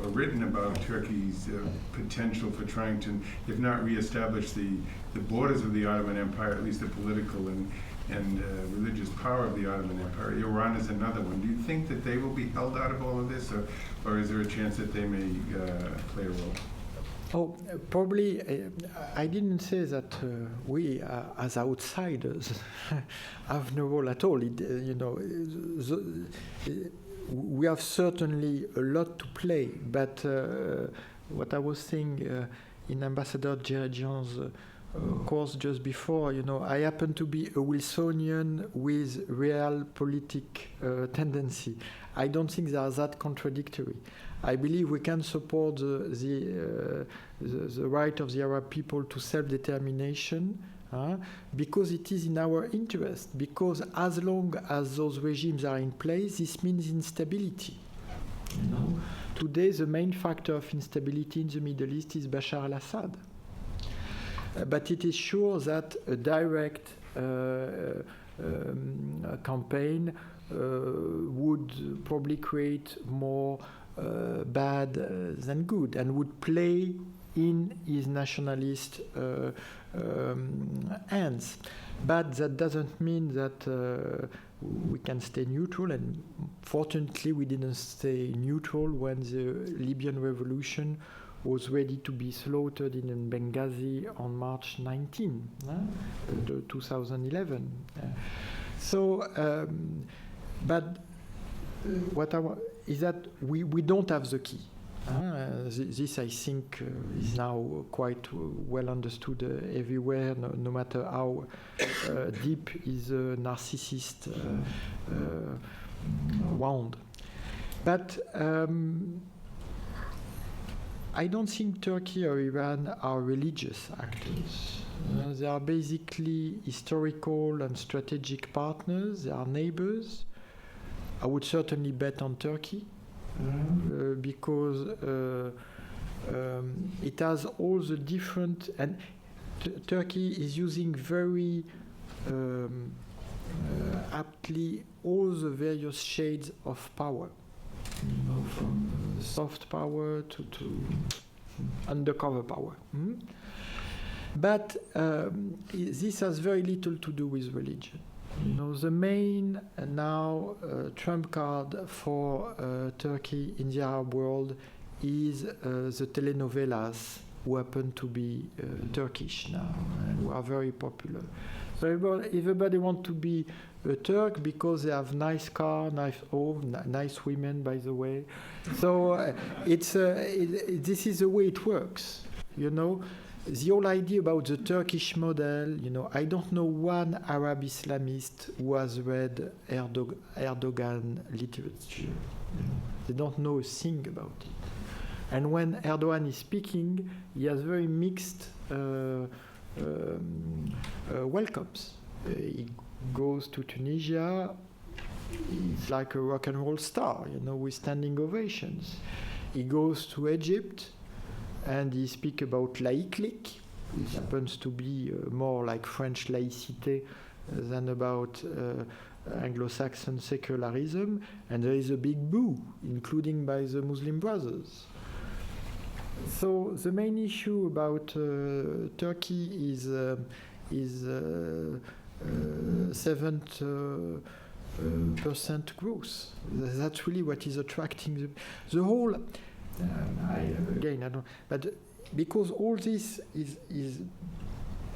written about Turkey's potential for trying to, if not reestablish the borders of the Ottoman Empire, at least the political and religious power of the Ottoman Empire. Iran is another one. Do you think that they will be held out of all of this, or is there a chance that they may play a role? Oh, probably. I didn't say that we, as outsiders, have no role at all. We have certainly a lot to play. But what I was saying in Ambassador Djeredjian's course just before, I happen to be a Wilsonian with realpolitik tendency. I don't think they are that contradictory. I believe we can support the right of the Arab people to self-determination because it is in our interest, because as long as those regimes are in place, this means instability. Today, the main factor of instability in the Middle East is Bashar al-Assad. But it is sure that a direct campaign would probably create more bad than good, and would play in his nationalist hands. But that doesn't mean that we can stay neutral, and fortunately we didn't stay neutral when the Libyan revolution was ready to be slaughtered in Benghazi on March 19, 2011. But what I want is that we don't have the key. This, I think, is now quite well understood everywhere, no matter how deep is a narcissist wound. But I don't think Turkey or Iran are religious actors. They are basically historical and strategic partners. They are neighbors. I would certainly bet on Turkey because it has all the different, and Turkey is using very aptly all the various shades of power, from soft power to undercover power. But this has very little to do with religion. The main now trump card for Turkey in the Arab world is the telenovelas, who happen to be Turkish now and who are very popular. So everybody wants to be a Turk because they have nice car, nice home, nice women, by the way. So this is the way it works, The whole idea about the Turkish model, I don't know one Arab Islamist who has read Erdogan literature. They don't know a thing about it. And when Erdogan is speaking, he has very mixed welcomes. He goes to Tunisia, he's like a rock and roll star, with standing ovations. He goes to Egypt, and he speaks about laïclik, which happens to be more like French laïcité than about Anglo-Saxon secularism, and there is a big boo, including by the Muslim Brothers. So the main issue about Turkey is 7% growth. That's really what is attracting the whole. I don't. But because all this is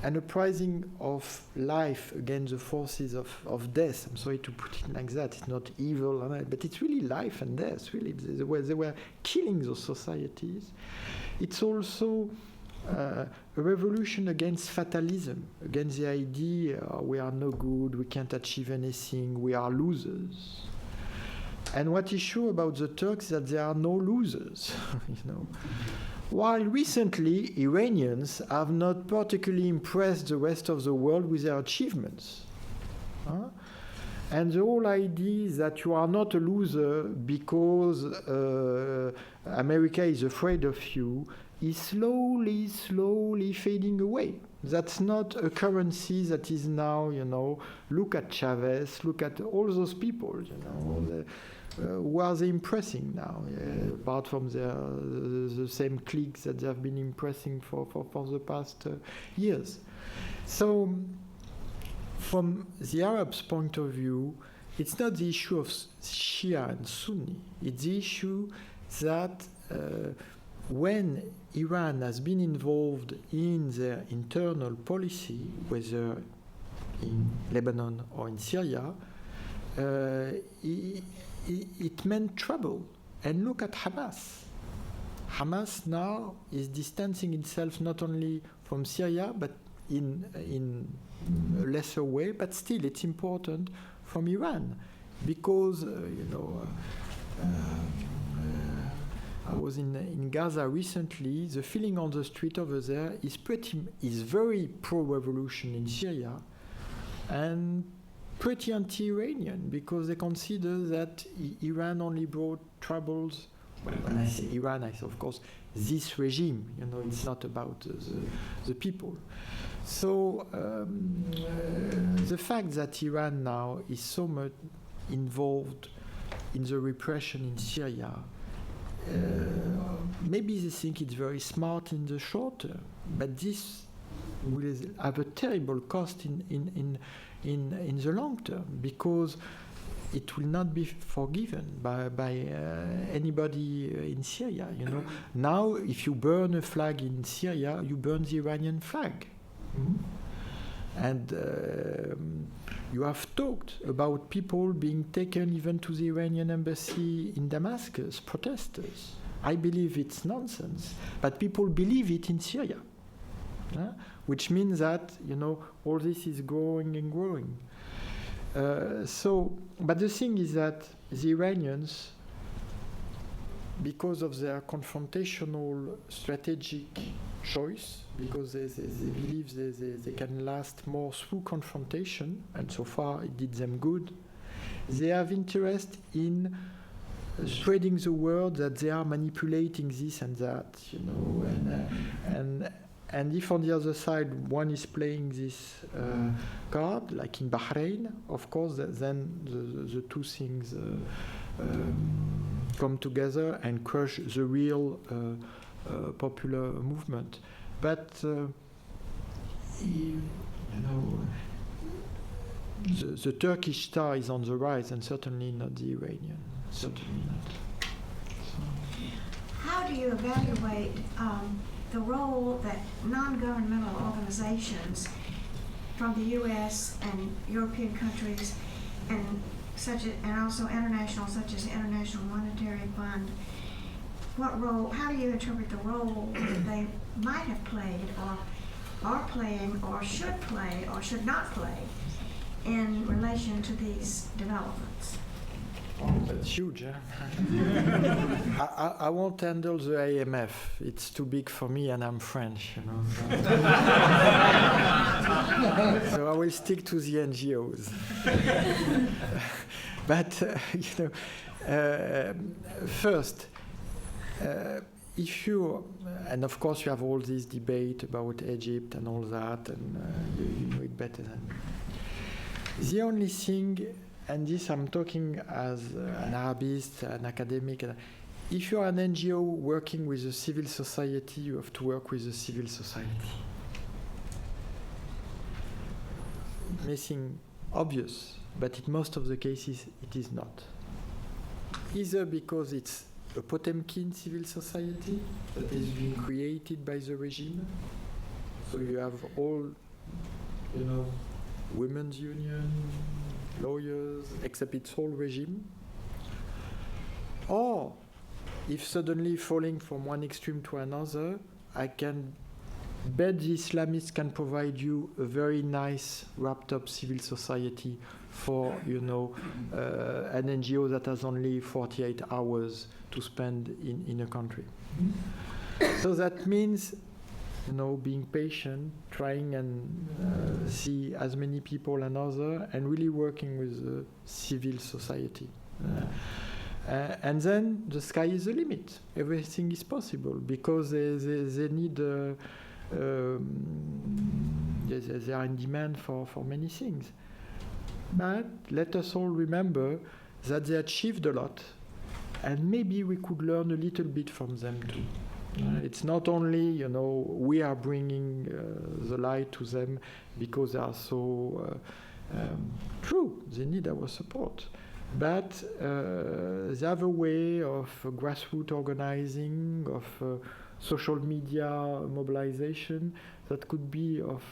an uprising of life against the forces of death. I'm sorry to put it like that. It's not evil, but it's really life and death. Really, they were killing those societies. It's also a revolution against fatalism, against the idea we are no good, we can't achieve anything, we are losers. And what is sure about the Turks is that there are no losers. While recently Iranians have not particularly impressed the rest of the world with their achievements. And the whole idea is that you are not a loser because America is afraid of you is slowly fading away. That's not a currency that is now, look at Chavez, look at all those people, who are they impressing now, apart from the same cliques that they have been impressing for the past years. So, from the Arabs' point of view, it's not the issue of Shia and Sunni. It's the issue that when Iran has been involved in their internal policy, whether in Lebanon or in Syria, it meant trouble. And look at Hamas. Hamas now is distancing itself not only from Syria, but in a lesser way, but still it's important, from Iran. Because, I was in Gaza recently. The feeling on the street over there is very pro-revolution in Syria, and pretty anti-Iranian, because they consider that Iran only brought troubles. Well, when I say Iran, I say, of course, this regime. It's not about the people. So the fact that Iran now is so much involved in the repression in Syria, maybe they think it's very smart in the short term, but this will have a terrible cost in the long term, because it will not be forgiven by anybody in Syria. Now, if you burn a flag in Syria, you burn the Iranian flag. And you have talked about people being taken even to the Iranian embassy in Damascus, protesters. I believe it's nonsense, but people believe it in Syria, which means that, all this is growing and growing. But the thing is that the Iranians, because of their confrontational strategic choice, because they believe they can last more through confrontation, and so far it did them good, they have interest in spreading the word that they are manipulating this and that, and if on the other side one is playing this card, like in Bahrain, of course, then the two things come together and crush the real popular movement. But the Turkish star is on the rise, and certainly not the Iranian. Certainly not. How do you evaluate the role that non-governmental organizations from the U.S. and European countries and also international, such as the International Monetary Fund, how do you interpret the role that they might have played or are playing or should play or should not play in relation to these developments? That's huge, I won't handle the IMF. It's too big for me, and I'm French, So I will stick to the NGOs. But, first, if you, and of course you have all this debate about Egypt and all that, and you know it better than me. The only thing, and this I'm talking as an Arabist, an academic, if you're an NGO working with the civil society, you have to work with the civil society. It may seem obvious, but in most of the cases it is not. Either because it's a Potemkin civil society that is being created by the regime, so you have all, you know, women's union, lawyers, except it's whole regime. Or, if suddenly falling from one extreme to another, I can bet the Islamists can provide you a very nice wrapped up civil society for, you know, an NGO that has only 48 hours to spend in a country. So that means, you know, being patient, trying and see as many people and others, and really working with the civil society. And then the sky is the limit. Everything is possible because they need, they are in demand for many things. But let us all remember that they achieved a lot, and maybe we could learn a little bit from them too. It's not only, you know, we are bringing the light to them because they are so true, they need our support. But they have a way of grassroots organizing, of social media mobilization that could be of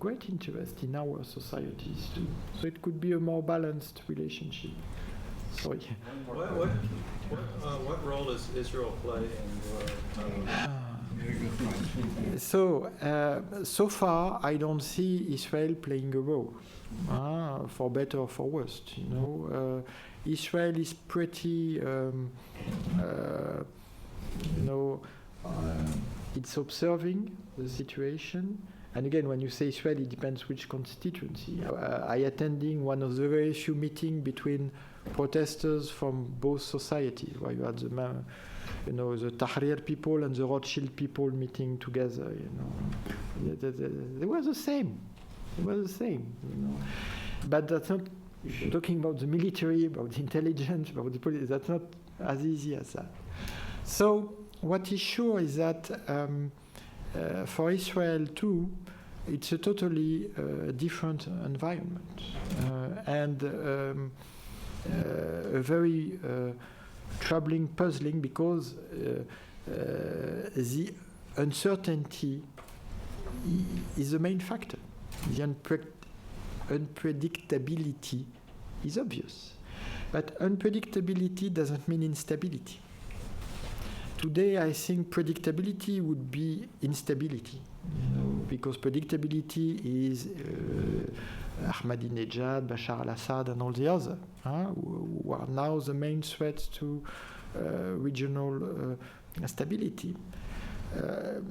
great interest in our societies too. So it could be a more balanced relationship. Sorry. What role does Israel play in your So far, I don't see Israel playing a role, for better or for worse. You know, Israel is pretty, it's observing the situation. And again, when you say Israel, it depends which constituency. I attending one of the very few meetings between protesters from both societies, where you had the Tahrir people and the Rothschild people meeting together. You know, they were the same. They were the same. You know, but that's not. If you're talking about the military, about the intelligence, about the police, that's not as easy as that. So what is sure is that for Israel too, it's a totally different environment and a very troubling, puzzling, because the uncertainty is the main factor. The unpredictability is obvious, but unpredictability doesn't mean instability. Today, I think predictability would be instability, you know, because predictability is Ahmadinejad, Bashar al-Assad, and all the others who are now the main threats to regional stability. You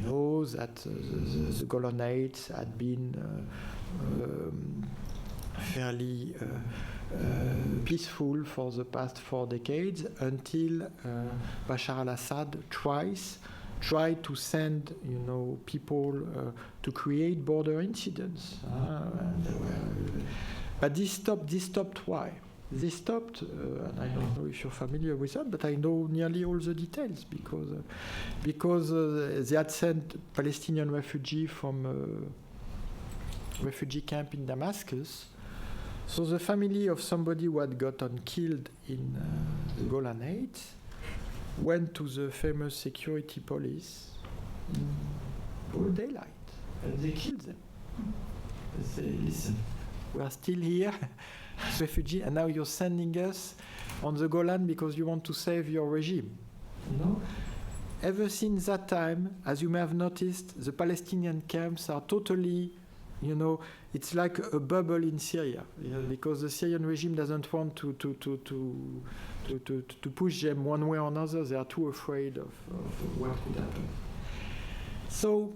know that the Golanites had been fairly peaceful for the past 4 decades until Bashar al-Assad tried to send, you know, people to create border incidents. But this stopped. Why? They stopped, and I don't know if you're familiar with that, but I know nearly all the details because they had sent Palestinian refugees from a refugee camp in Damascus. So the family of somebody who had gotten killed in the Golanites went to the famous security police in broad daylight, and they killed them. They say, listen, we are still here, refugee, and now you're sending us on the Golan because you want to save your regime. You know? Ever since that time, as you may have noticed, the Palestinian camps are totally, you know, it's like a bubble in Syria, because the Syrian regime doesn't want to push them one way or another. They are too afraid of what could happen. So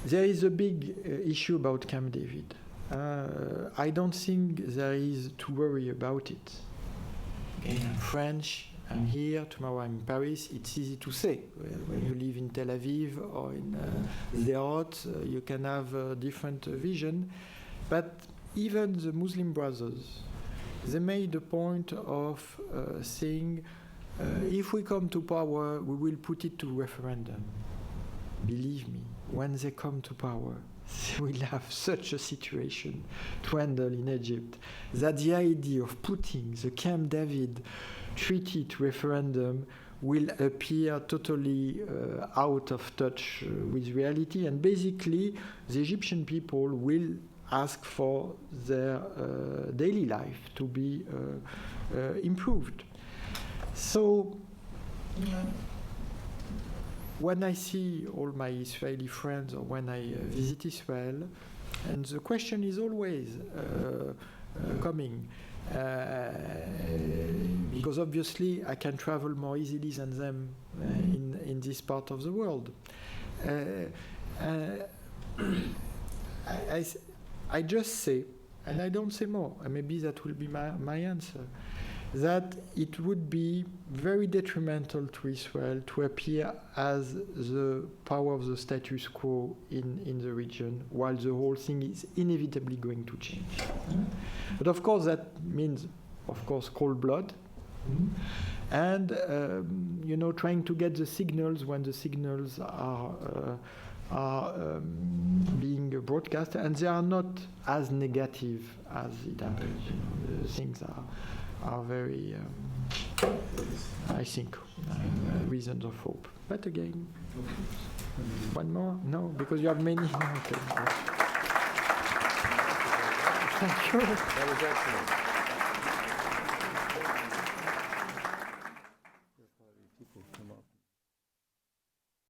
there is a big issue about Camp David. I don't think there is to worry about it. Again, I'm French, I'm here, tomorrow I'm in Paris. It's easy to say. When you live in Tel Aviv or in Sderot, you can have a different vision. But even the Muslim brothers, they made a point of saying, if we come to power, we will put it to referendum. Believe me, when they come to power, they will have such a situation to handle in Egypt that the idea of putting the Camp David treaty to referendum will appear totally out of touch with reality, and basically the Egyptian people will ask for their daily life to be improved. So when I see all my Israeli friends or when I visit Israel, and the question is always coming, because obviously I can travel more easily than them in this part of the world. I just say, and I don't say more, and maybe that will be my answer, that it would be very detrimental to Israel to appear as the power of the status quo in the region, while the whole thing is inevitably going to change. But of course that means, of course, cold blood, and trying to get the signals when the signals are being broadcast, and they are not as negative as it happens. Things are very, I think, reasons of hope. But again, one more? No, because you have many. Okay. Thank you. That was excellent.